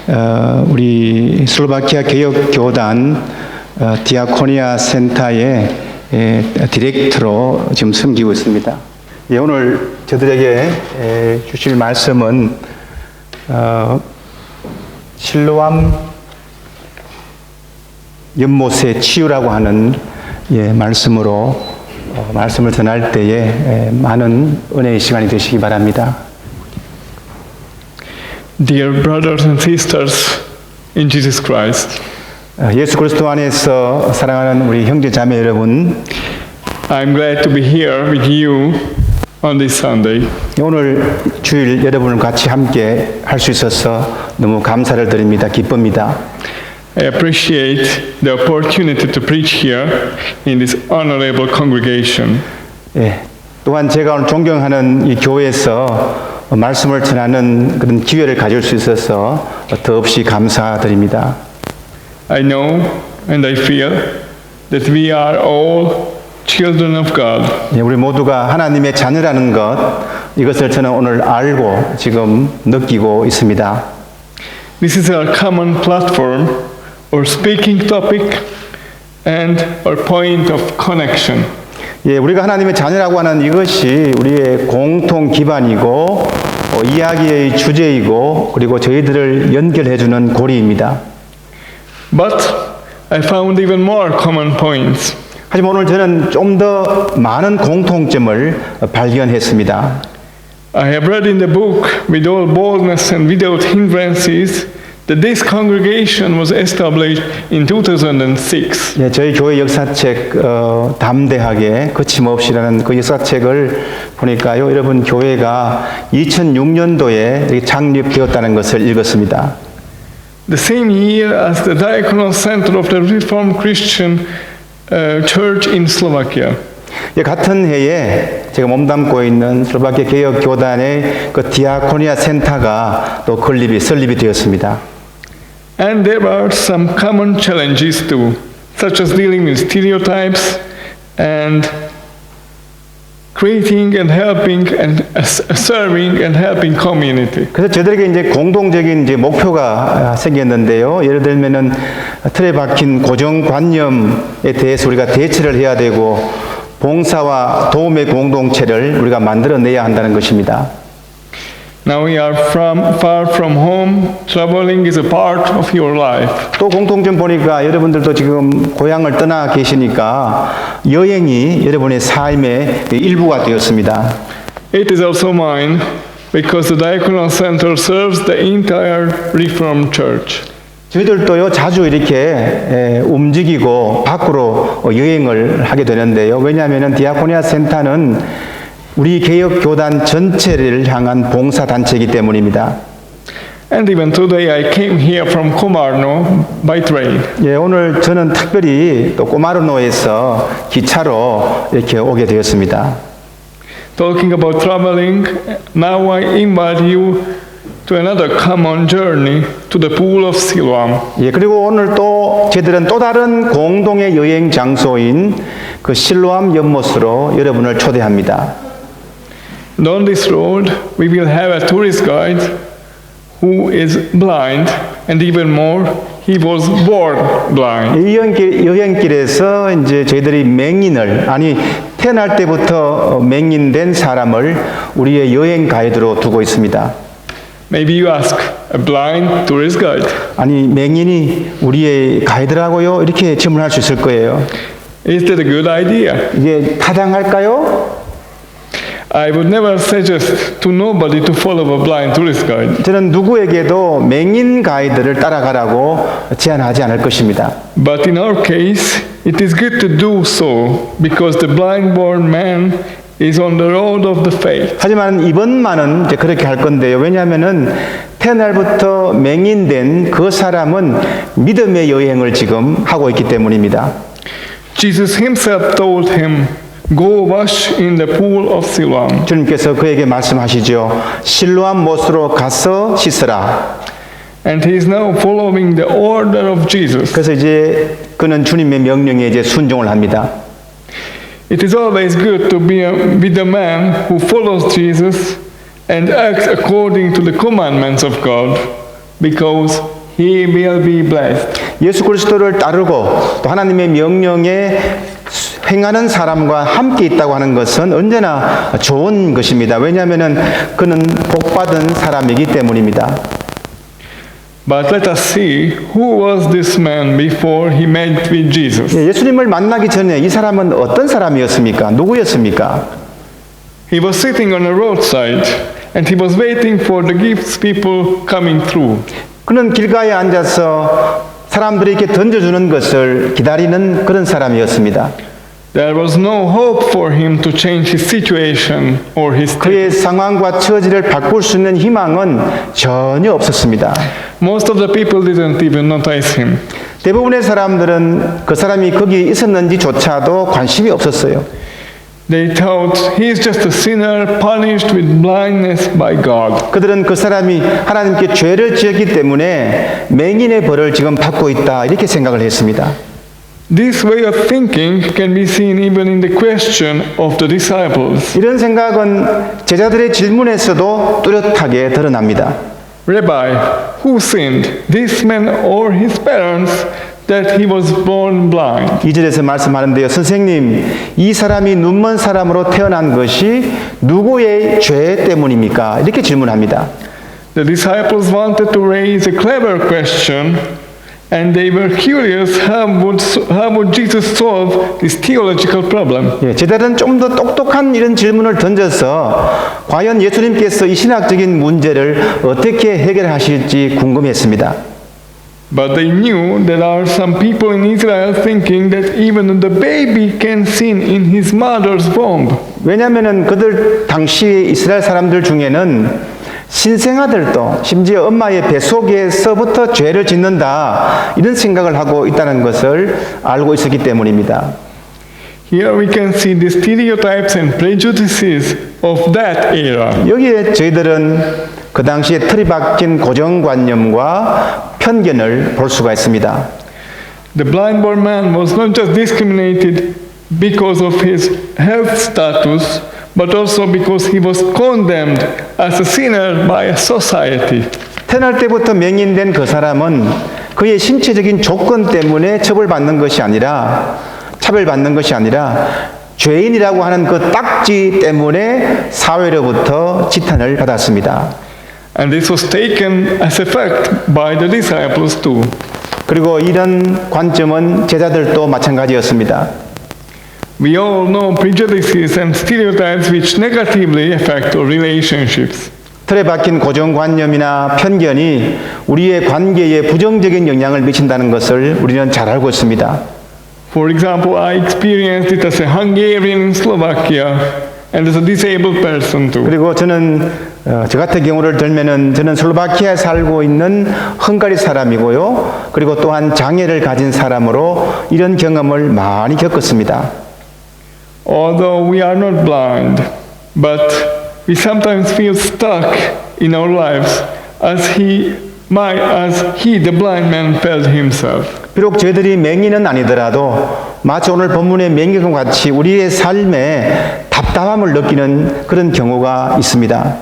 우리 슬로바키아 개혁교단 디아코니아 센터의 디렉터로 지금 섬기고 있습니다. 오늘 저들에게 주실 말씀은 실로암 연못의 치유라고 하는 말씀으로 말씀을 전할 때에 많은 은혜의 시간이 되시기 바랍니다. Dear brothers and sisters in Jesus Christ, 예수 그리스도 안에서 사랑하는 우리 형제 자매 여러분, I'm glad to be here with you on this Sunday. 오늘 주일 여러분을 같이 함께 할 수 있어서 너무 감사를 드립니다. 기쁩니다. I appreciate the opportunity to preach here in this honorable congregation. 또한 제가 오늘 존경하는 이 교회에서 말씀을 전하는 그런 기회를 가질 수 있어서 더없이 감사드립니다. I know and I feel that we are all children of God. 우리 모두가 하나님의 자녀라는 것, 이것을 저는 오늘 알고 지금 느끼고 있습니다. This is our common platform or speaking topic and our point of connection. 우리가 하나님의 자녀라고 하는 이것이 우리의 공통 기반이고 이야기의 주제이고 그리고 저희들을 연결해주는 고리입니다. But I found even more common points. 하지만 오늘 저는 좀 더 많은 공통점을 발견했습니다. I have read in the book with all boldness and without hindrances that this congregation was established in 2006. 저희 교회 역사책 담대하게 거침없이라는 그 역사책을 보니까요, 여러분 교회가 2006년도에 창립되었다는 것을 읽었습니다. The same year as the Diaconal Center of the Reformed Christian Church in Slovakia. 같은 해에 제가 몸담고 있는 슬로바키아 개혁교단의 그 디아코니아 센터가 또 설립이 되었습니다. And there are some common challenges too, such as dealing with stereotypes and creating and helping and serving and helping community. 그래서 저들에게 이제 공동적인 목표가 생겼는데요. 예를 들면은 틀에 박힌 고정관념에 대해서 우리가 대처를 해야 되고 봉사와 도움의 공동체를 우리가 만들어내야 한다는 것입니다. Now we are far from home. Traveling is a part of your life. 또 공통점 보니까 여러분들도 지금 고향을 떠나 계시니까 여행이 여러분의 삶의 일부가 되었습니다. It is also mine because the Diaconal Center serves the entire Reformed Church. 저희들도요 자주 이렇게 움직이고 밖으로 여행을 하게 되는데요. 왜냐하면 디아코니아 센터는 우리 개혁교단 전체를 향한 봉사단체이기 때문입니다. And even today I came here from Komarno by train. 오늘 저는 특별히 또 꼬마르노에서 기차로 이렇게 오게 되었습니다. Talking about traveling, now I invite you to another common journey to the pool of Siloam. 그리고 오늘 또 저희들은 또 다른 공동의 여행 장소인 그 실로암 연못으로 여러분을 초대합니다. And on this road, we will have a tourist guide who is blind, and even more, he was born blind. 이 여행길에서 이제 저희들이 태어날 때부터 맹인된 사람을 우리의 여행 가이드로 두고 있습니다. Maybe you ask, a blind tourist guide? 맹인이 우리의 가이드라고요? 이렇게 질문할 수 있을 거예요. Is that a good idea? 이게 타당할까요? I would never suggest to nobody to follow a blind tourist guide. 저는 누구에게도 맹인 가이드를 따라가라고 제안하지 않을 것입니다. But in our case, it is good to do so because the blind-born man is on the road of the faith. 하지만 이번만은 이제 그렇게 할 건데요. 왜냐하면은 태어날부터 맹인된 그 사람은 믿음의 여행을 지금 하고 있기 때문입니다. Jesus himself told him, "Go wash in the pool of Siloam." 주님께서 그에게 말씀하시죠. 실로암 못으로 가서 씻으라. And he is now following the order of Jesus. 그래서 이제 그는 주님의 명령에 이제 순종을 합니다. It is always good to be with a man who follows Jesus and acts according to the commandments of God, because he will be blessed. 예수 그리스도를 따르고 또 하나님의 명령에 행하는 사람과 함께 있다고 하는 것은 언제나 좋은 것입니다. 왜냐하면 그는 복받은 사람이기 때문입니다. But let us see who was this man before he met with Jesus. 예수님을 만나기 전에 이 사람은 어떤 사람이었습니까? 누구였습니까? He was sitting on a roadside and he was waiting for the gifts people coming through. 그는 길가에 앉아서 사람들에게 던져주는 것을 기다리는 그런 사람이었습니다. There was no hope for him to change his situation or his 그의 state. 상황과 처지를 바꿀 수 있는 희망은 전혀 없었습니다. Most of the people didn't even notice him. 대부분의 사람들은 그 사람이 거기에 있었는지조차도 관심이 없었어요. They thought he's just a sinner punished with blindness by God. 그들은 그 사람이 하나님께 죄를 지었기 때문에 맹인의 벌을 지금 받고 있다 이렇게 생각을 했습니다. This way of thinking can be seen even in the question of the disciples. 이런 생각은 제자들의 질문에서도 뚜렷하게 드러납니다. Rabbi, who sinned, this man or his parents, that he was born blind? 2절에서 말씀하는데요. 선생님, 이 사람이 눈먼 사람으로 태어난 것이 누구의 죄 때문입니까? 이렇게 질문합니다. The disciples wanted to raise a clever question, and they were curious how would Jesus solve this theological problem. 제자들은 좀 더 똑똑한 이런 질문을 던져서 과연 예수님께서 이 신학적인 문제를 어떻게 해결하실지 궁금했습니다. But they knew there are some people in Israel thinking that even the baby can sin in his mother's womb. 왜냐하면 그들 당시 이스라엘 사람들 중에는 신생아들도 심지어 엄마의 뱃속에서부터 죄를 짓는다 이런 생각을 하고 있다는 것을 알고 있었기 때문입니다. Here we can see the stereotypes and prejudices of that era. 여기에 저희들은 그 당시에 틀이 박힌 고정관념과 편견을 볼 수가 있습니다. The blind-born man was not just discriminated because of his health status, but also because he was condemned as a sinner by a society. 태어날 때부터 맹인된 그 사람은 그의 신체적인 조건 때문에 차별받는 것이 아니라 죄인이라고 하는 그 딱지 때문에 사회로부터 지탄을 받았습니다. And this was taken as a fact by the disciples too. 그리고 이런 관점은 제자들도 마찬가지였습니다. We all know prejudices and stereotypes which negatively affect our relationships. 틀에 박힌 고정관념이나 편견이 우리의 관계에 부정적인 영향을 미친다는 것을 우리는 잘 알고 있습니다. For example, I experienced it as a Hungarian in Slovakia and as a disabled person too. 그리고 저는 저 같은 경우를 들면은 저는 슬로바키아에 살고 있는 헝가리 사람이고요. 그리고 또한 장애를 가진 사람으로 이런 경험을 많이 겪었습니다. Although we are not blind, but we sometimes feel stuck in our lives as he, the blind man, felt himself. 비록 저희들이 맹인은 아니더라도 마치 오늘 본문의 맹인과 같이 우리의 삶에 답답함을 느끼는 그런 경우가 있습니다.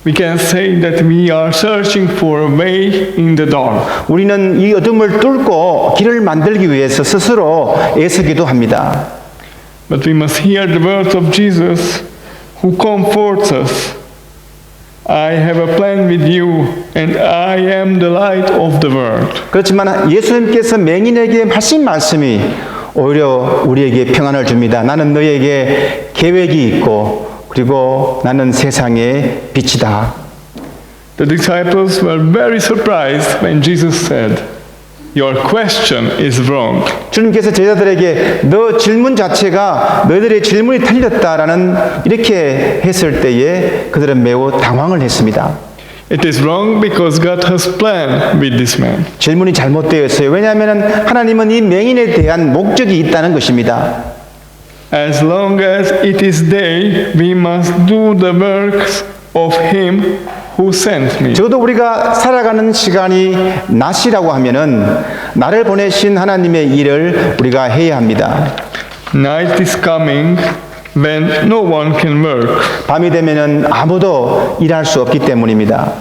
We can say that we are searching for a way in the dark. 우리는 이 어둠을 뚫고 길을 만들기 위해서 스스로 애쓰기도 합니다. But we must hear the words of Jesus who comforts us. I have a plan with you and I am the light of the world. 그렇지만 예수님께서 맹인에게 하신 말씀이 오히려 우리에게 평안을 줍니다. 나는 너에게 계획이 있고 그리고 나는 세상의 빛이다. The disciples were very surprised when Jesus said, Your question is wrong. 주님께서 제자들에게 너 질문 자체가 너희들의 질문이 틀렸다라는 이렇게 했을 때에 그들은 매우 당황을 했습니다. It is wrong because God has planned with this man. 질문이 잘못되어 있어요. 왜냐하면 하나님은 이 맹인에 대한 목적이 있다는 것입니다. As long as it is day, we must do the works of him who sent me. 적어도 우리가 살아가는 시간이 낮이라고 하면은 나를 보내신 하나님의 일을 우리가 해야 합니다. Night is coming when no one can work. 밤이 되면은 아무도 일할 수 없기 때문입니다.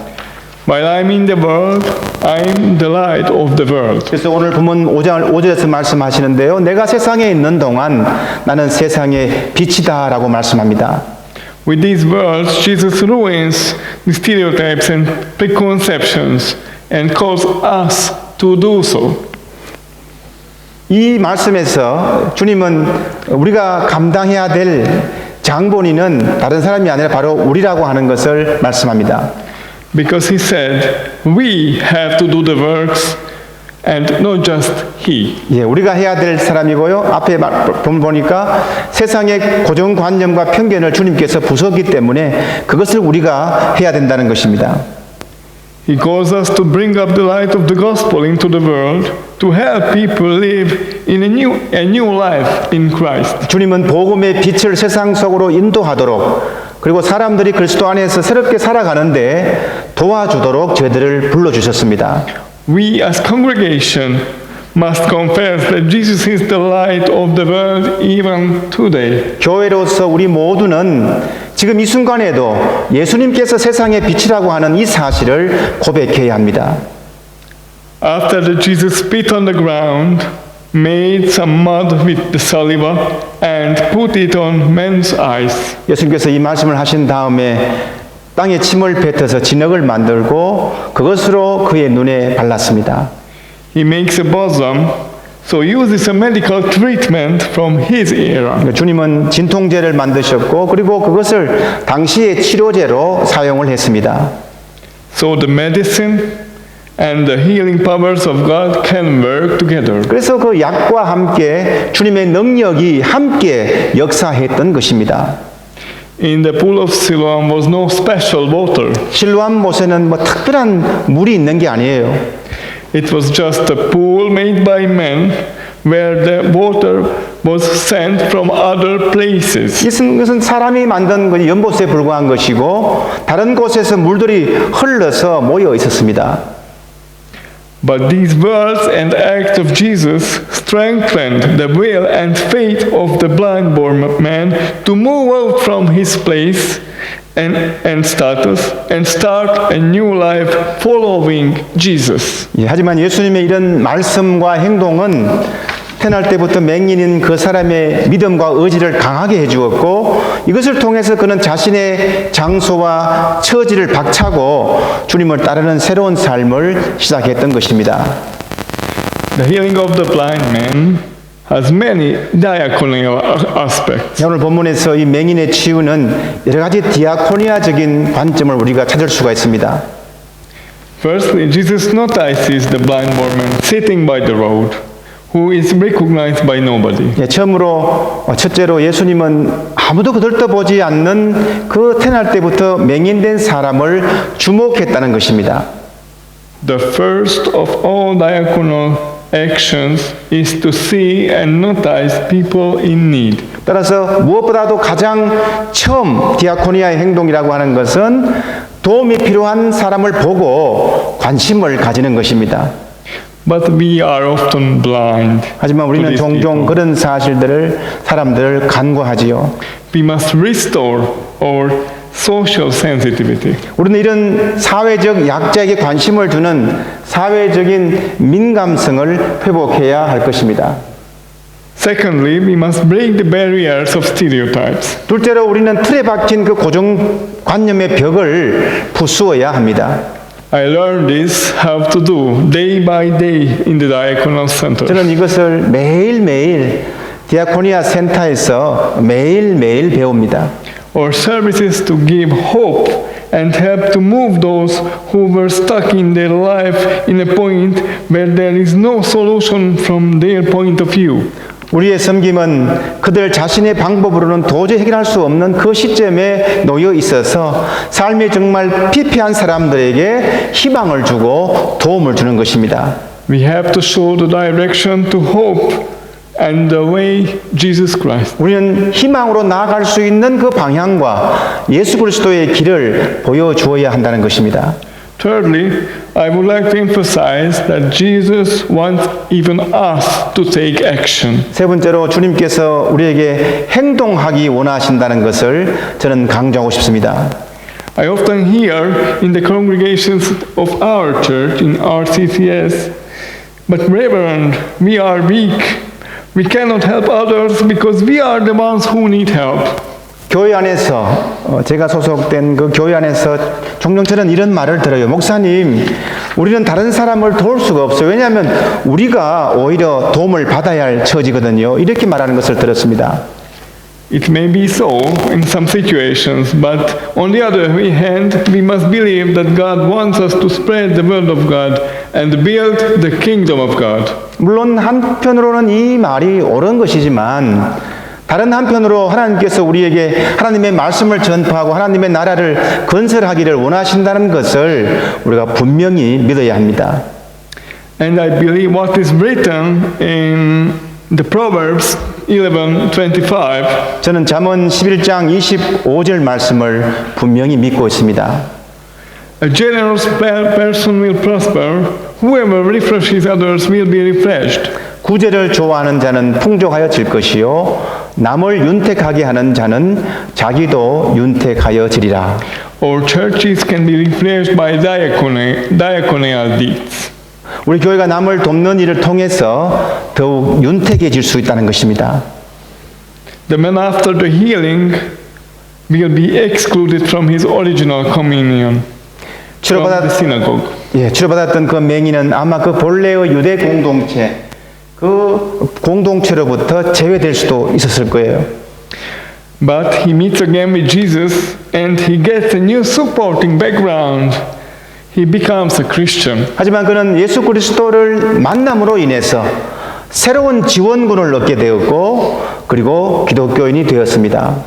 While I'm in the world, I'm the light of the world. 그래서 오늘 본문 5절에서 말씀하시는데요. 내가 세상에 있는 동안 나는 세상의 빛이다라고 말씀합니다. With these words, Jesus ruins the stereotypes and preconceptions and calls us to do so. 이 말씀에서 주님은 우리가 감당해야 될 장본인은 다른 사람이 아니라 바로 우리라고 하는 것을 말씀합니다. Because he said, we have to do the works and not just he. 예, 우리가 해야 될 사람이고요. 앞에 보니까 세상의 고정관념과 편견을 주님께서 부쉈기 때문에 그것을 우리가 해야 된다는 것입니다. He calls us to bring up the light of the gospel into the world, to help people live in a new life in Christ. 주님은 복음의 빛을 세상 속으로 인도하도록 그리고 사람들이 그리스도 안에서 새롭게 살아가는데 도와주도록 저희들을 불러주셨습니다. We as congregation must confess that Jesus is the light of the world even today. 교회로서 우리 모두는 지금 이 순간에도 예수님께서 세상의 빛이라고 하는 이 사실을 고백해야 합니다. After that Jesus spit on the ground, made some mud with the saliva and put it on men's eyes. 예수님께서 이 말씀을 하신 다음에 땅에 침을 뱉어서 진흙을 만들고 그것으로 그의 눈에 발랐습니다. He makes a balsam, so uses a medical treatment from his era. 주님은 진통제를 만드셨고 그리고 그것을 당시의 치료제로 사용을 했습니다. So the medicine and the healing powers of God can work together. 그래서 그 약과 함께 주님의 능력이 함께 역사했던 것입니다. In the pool of Siloam was no special water. 실로암 못에는 뭐 특별한 물이 있는 게 아니에요. It was just a pool made by men where the water was sent from other places. 이것은 사람이 만든 연못에 불과한 것이고 다른 곳에서 물들이 흘러서 모여 있었습니다. But these words and acts of Jesus strengthened the will and faith of the blind-born man to move out from his place and status and start a new life following Jesus. 예, 하지만 예수님의 이런 말씀과 행동은 태어날 때부터 맹인인 그 사람의 믿음과 의지를 강하게 해주었고 이것을 통해서 그는 자신의 장소와 처지를 박차고 주님을 따르는 새로운 삶을 시작했던 것입니다. The healing of the blind man has many diaconal aspects. 오늘 본문에서 이 맹인의 치유는 여러 가지 디아코니아적인 관점을 우리가 찾을 수가 있습니다. Firstly, Jesus notices the blind-born man sitting by the road, who is recognized by nobody. 예, 첫째로 예수님은 아무도 들떠보지 않는 그 태어날 때부터 맹인된 사람을 주목했다는 것입니다. The first of all diaconal actions is to see and notice people in need. 따라서 무엇보다도 가장 처음 디아코니아의 행동이라고 하는 것은 도움이 필요한 사람을 보고 관심을 가지는 것입니다. But we are often blind. 하지만 우리는 to these 종종 people. 그런 사람들을 간과하지요. We must restore our social sensitivity. 우리는 이런 사회적 약자에게 관심을 두는 사회적인 민감성을 회복해야 할 것입니다. Secondly, we must break the barriers of stereotypes. 둘째로 우리는 틀에 박힌 그 고정관념의 벽을 부수어야 합니다. I learned this how to do day by day in the diaconal center. 저는 이것을 매일매일 디아코니아 센터에서 매일매일 배웁니다. Our service is to give hope and help to move those who were stuck in their life in a point where there is no solution from their point of view. 우리의 섬김은 그들 자신의 방법으로는 도저히 해결할 수 없는 그 시점에 놓여 있어서 삶이 정말 피폐한 사람들에게 희망을 주고 도움을 주는 것입니다. We have to show the direction to hope and the way Jesus Christ. 우리는 희망으로 나아갈 수 있는 그 방향과 예수 그리스도의 길을 보여주어야 한다는 것입니다. Thirdly, I would like to emphasize that Jesus wants even us to take action. 세 번째로 주님께서 우리에게 행동하기 원하신다는 것을 저는 강조하고 싶습니다. I often hear in the congregations of our church, in RCCS, but Reverend, we are weak. We cannot help others because we are the ones who need help. 교회 안에서 제가 소속된 그 교회 안에서 종종 저는 이런 말을 들어요. 목사님, 우리는 다른 사람을 도울 수가 없어요. 왜냐하면 우리가 오히려 도움을 받아야 할 처지거든요. 이렇게 말하는 것을 들었습니다. It may be so in some situations, but on the other hand, we must believe that God wants us to spread the word of God and build the kingdom of God. 물론 한편으로는 이 말이 옳은 것이지만 다른 한편으로 하나님께서 우리에게 하나님의 말씀을 전파하고 하나님의 나라를 건설하기를 원하신다는 것을 우리가 분명히 믿어야 합니다. And I believe what is written in the Proverbs 11:25. 저는 잠언 11장 25절 말씀을 분명히 믿고 있습니다. A generous person will prosper. Whoever refreshes others will be refreshed. 구제를 좋아하는 자는 풍족하여질 것이요 남을 윤택하게 하는 자는 자기도 윤택하여지리라. Our churches can be refreshed by diaconal deeds. 우리 교회가 남을 돕는 일을 통해서 더욱 윤택해질 수 있다는 것입니다. The man after the healing will be excluded from his original communion from the synagogue. 치료받았던 그 맹인은 아마 그 본래의 유대 공동체, 그 공동체로부터 제외될 수도 있었을 거예요. But he meets again with Jesus and he gets a new supporting background. He becomes a Christian. 하지만 그는 예수 그리스도를 만남으로 인해서 새로운 지원군을 얻게 되었고 그리고 기독교인이 되었습니다.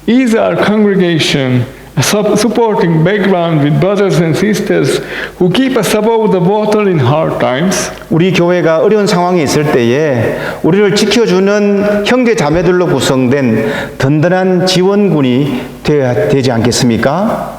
Is our congregation a supporting background with brothers and sisters who keep us above the water in hard times? 우리 교회가 어려운 상황에 있을 때에 우리를 지켜주는 형제 자매들로 구성된 든든한 지원군이 되어야 되지 않겠습니까?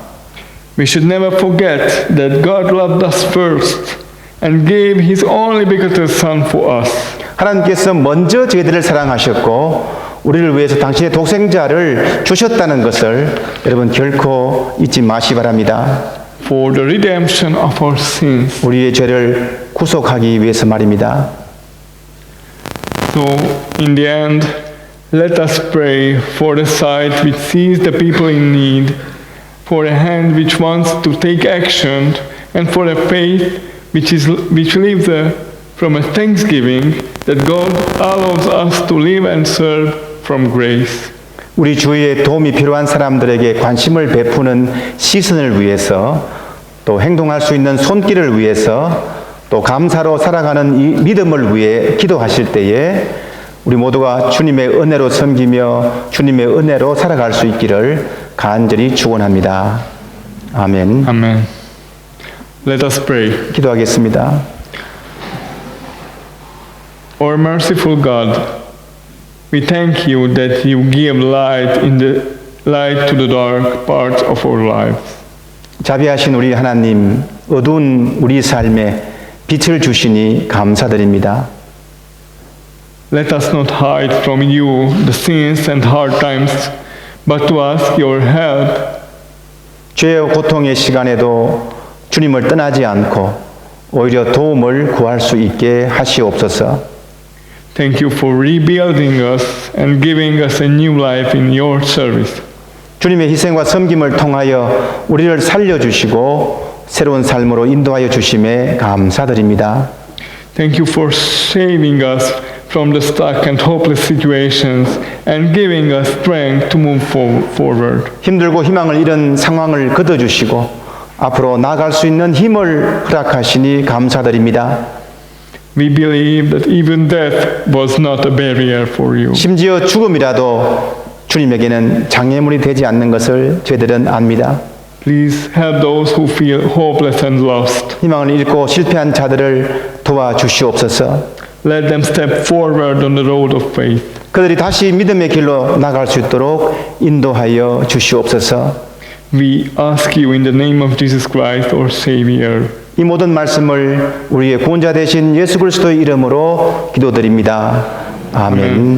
We should never forget that God loved us first and gave His only begotten Son for us. 하나님께서 먼저 저희들을 사랑하셨고 우리를 위해서 당신의 독생자를 주셨다는 것을 여러분 결코 잊지 마시기 바랍니다. For the redemption of our sins. 우리의 죄를 구속하기 위해서 말입니다. So, in the end, let us pray for the sight which sees the people in need, for a hand which wants to take action, and for a faith which lives from a thanksgiving that God allows us to live and serve from grace. 우리 주위에 도움이 필요한 사람들에게 관심을 베푸는 시선을 위해서 또 행동할 수 있는 손길을 위해서 또 감사로 살아가는 이 믿음을 위해 기도하실 때에 우리 모두가 주님의 은혜로 섬기며 주님의 은혜로 살아갈 수 있기를 간절히 축원합니다. 아멘. Amen. Let us pray. 기도하겠습니다. Our merciful God, we thank you that you give light to the dark parts of our lives. 자비하신 우리 하나님, 어두운 우리 삶에 빛을 주시니 감사드립니다. Let us not hide from you the sins and hard times, but to ask your help. 죄의 고통의 시간에도 주님을 떠나지 않고 오히려 도움을 구할 수 있게 하시옵소서. Thank you for rebuilding us and giving us a new life in your service. 주님의 희생과 섬김을 통하여 우리를 살려주시고 새로운 삶으로 인도하여 주심에 감사드립니다. Thank you for saving us from the stuck and hopeless situations and giving us strength to move forward. 힘들고 희망을 잃은 상황을 걷어주시고 앞으로 나아갈 수 있는 힘을 허락하시니 감사드립니다. We believe that even death was not a barrier for you. 심지어 죽음이라도 주님에게는 장애물이 되지 않는 것을 저희들은 압니다. Please help those who feel hopeless and lost. 희망을 잃고 실패한 자들을 도와주시옵소서. Let them step forward on the road of faith. 그들이 다시 믿음의 길로 나갈 수 있도록 인도하여 주시옵소서. We ask you in the name of Jesus Christ, our Savior. 이 모든 말씀을 우리의 구원자 되신 예수 그리스도의 이름으로 기도드립니다. 아멘.